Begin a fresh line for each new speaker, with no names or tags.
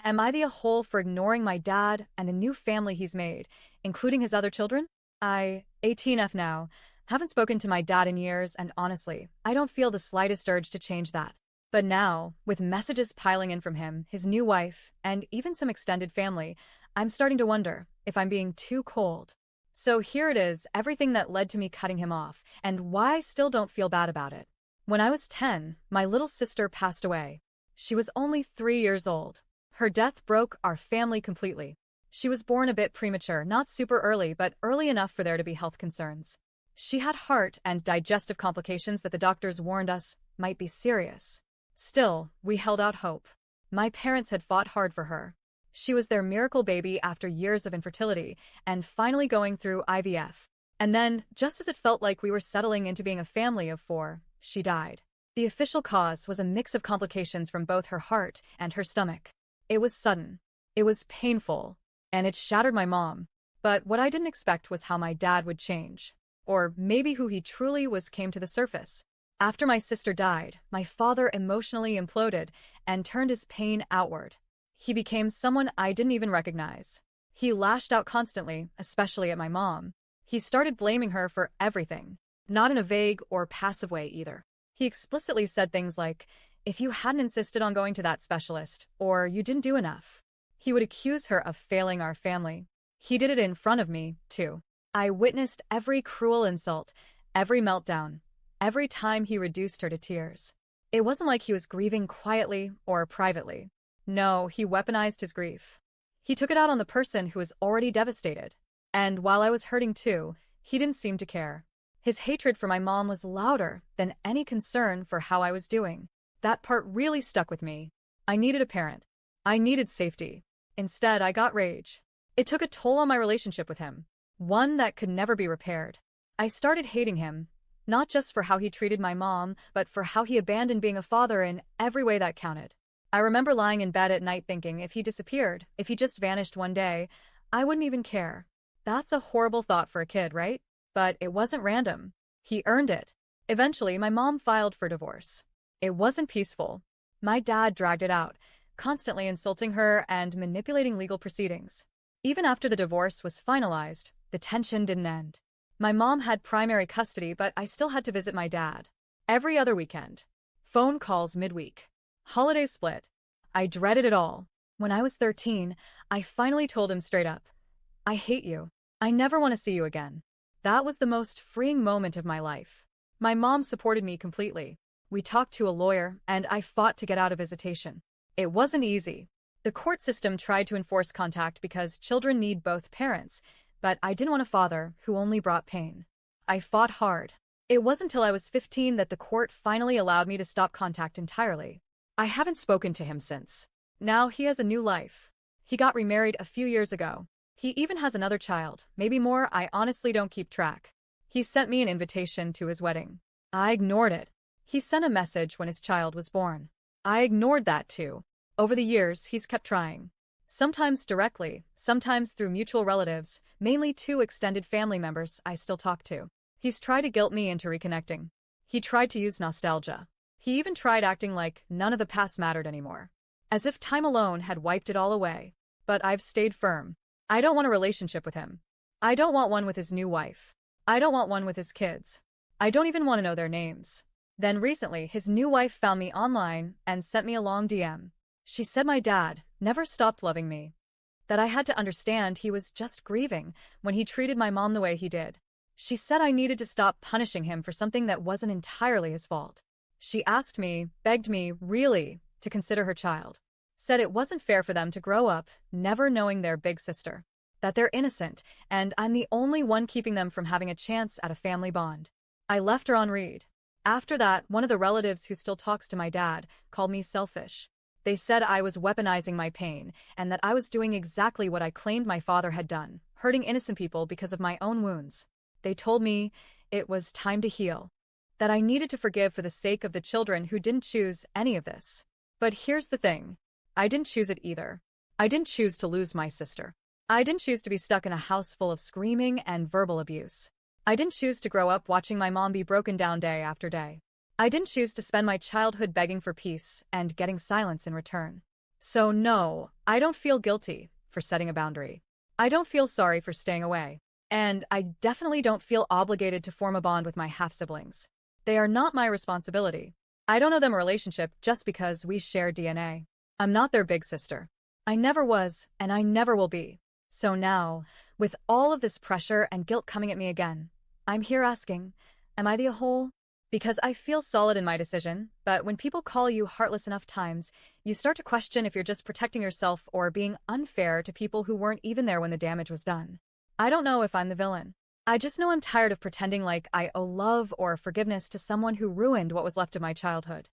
Am I the a-hole for ignoring my dad and the new family he's made, including his other children? 18F now, haven't spoken to my dad in years, and honestly, I don't feel the slightest urge to change that. But now, with messages piling in from him, his new wife, and even some extended family, I'm starting to wonder if I'm being too cold. So here it is, everything that led to me cutting him off, and why I still don't feel bad about it. When I was 10, my little sister passed away. She was only 3 years old. Her death broke our family completely. She was born a bit premature, not super early, but early enough for there to be health concerns. She had heart and digestive complications that the doctors warned us might be serious. Still, we held out hope. My parents had fought hard for her. She was their miracle baby after years of infertility, and finally going through IVF. And then, just as it felt like we were settling into being a family of 4, she died. The official cause was a mix of complications from both her heart and her stomach. It was sudden. It was painful. And it shattered my mom. But what I didn't expect was how my dad would change. Or maybe who he truly was came to the surface. After my sister died, my father emotionally imploded and turned his pain outward. He became someone I didn't even recognize. He lashed out constantly, especially at my mom. He started blaming her for everything. Not in a vague or passive way either. He explicitly said things like, "If you hadn't insisted on going to that specialist, or you didn't do enough." He would accuse her of failing our family. He did it in front of me, too. I witnessed every cruel insult, every meltdown, every time he reduced her to tears. It wasn't like he was grieving quietly or privately. No, he weaponized his grief. He took it out on the person who was already devastated. And while I was hurting too, he didn't seem to care. His hatred for my mom was louder than any concern for how I was doing. That part really stuck with me. I needed a parent. I needed safety. Instead, I got rage. It took a toll on my relationship with him, one that could never be repaired. I started hating him, not just for how he treated my mom, but for how he abandoned being a father in every way that counted. I remember lying in bed at night thinking if he disappeared, if he just vanished one day, I wouldn't even care. That's a horrible thought for a kid, right? But it wasn't random. He earned it. Eventually, my mom filed for divorce. It wasn't peaceful. My dad dragged it out, constantly insulting her and manipulating legal proceedings. Even after the divorce was finalized, the tension didn't end. My mom had primary custody, but I still had to visit my dad. Every other weekend. Phone calls midweek. Holidays split. I dreaded it all. When I was 13, I finally told him straight up, "I hate you. I never want to see you again." That was the most freeing moment of my life. My mom supported me completely. We talked to a lawyer, and I fought to get out of visitation. It wasn't easy. The court system tried to enforce contact because children need both parents, but I didn't want a father who only brought pain. I fought hard. It wasn't until I was 15 that the court finally allowed me to stop contact entirely. I haven't spoken to him since. Now he has a new life. He got remarried a few years ago. He even has another child, maybe more, I honestly don't keep track. He sent me an invitation to his wedding. I ignored it. He sent a message when his child was born. I ignored that too. Over the years, he's kept trying. Sometimes directly, sometimes through mutual relatives, mainly 2 extended family members I still talk to. He's tried to guilt me into reconnecting. He tried to use nostalgia. He even tried acting like none of the past mattered anymore. As if time alone had wiped it all away. But I've stayed firm. I don't want a relationship with him. I don't want one with his new wife. I don't want one with his kids. I don't even want to know their names. Then recently, his new wife found me online and sent me a long DM. She said my dad never stopped loving me. That I had to understand he was just grieving when he treated my mom the way he did. She said I needed to stop punishing him for something that wasn't entirely his fault. She asked me, begged me, really, to consider her child. Said it wasn't fair for them to grow up never knowing their big sister. That they're innocent, and I'm the only one keeping them from having a chance at a family bond. I left her on read. After that, one of the relatives who still talks to my dad called me selfish. They said I was weaponizing my pain, and that I was doing exactly what I claimed my father had done, hurting innocent people because of my own wounds. They told me it was time to heal. That I needed to forgive for the sake of the children who didn't choose any of this. But here's the thing. I didn't choose it either. I didn't choose to lose my sister. I didn't choose to be stuck in a house full of screaming and verbal abuse. I didn't choose to grow up watching my mom be broken down day after day. I didn't choose to spend my childhood begging for peace and getting silence in return. So no, I don't feel guilty for setting a boundary. I don't feel sorry for staying away. And I definitely don't feel obligated to form a bond with my half-siblings. They are not my responsibility. I don't owe them a relationship just because we share DNA. I'm not their big sister. I never was, and I never will be. So now, with all of this pressure and guilt coming at me again, I'm here asking, am I the whole? Because I feel solid in my decision, but when people call you heartless enough times, you start to question if you're just protecting yourself or being unfair to people who weren't even there when the damage was done. I don't know if I'm the villain. I just know I'm tired of pretending like I owe love or forgiveness to someone who ruined what was left of my childhood.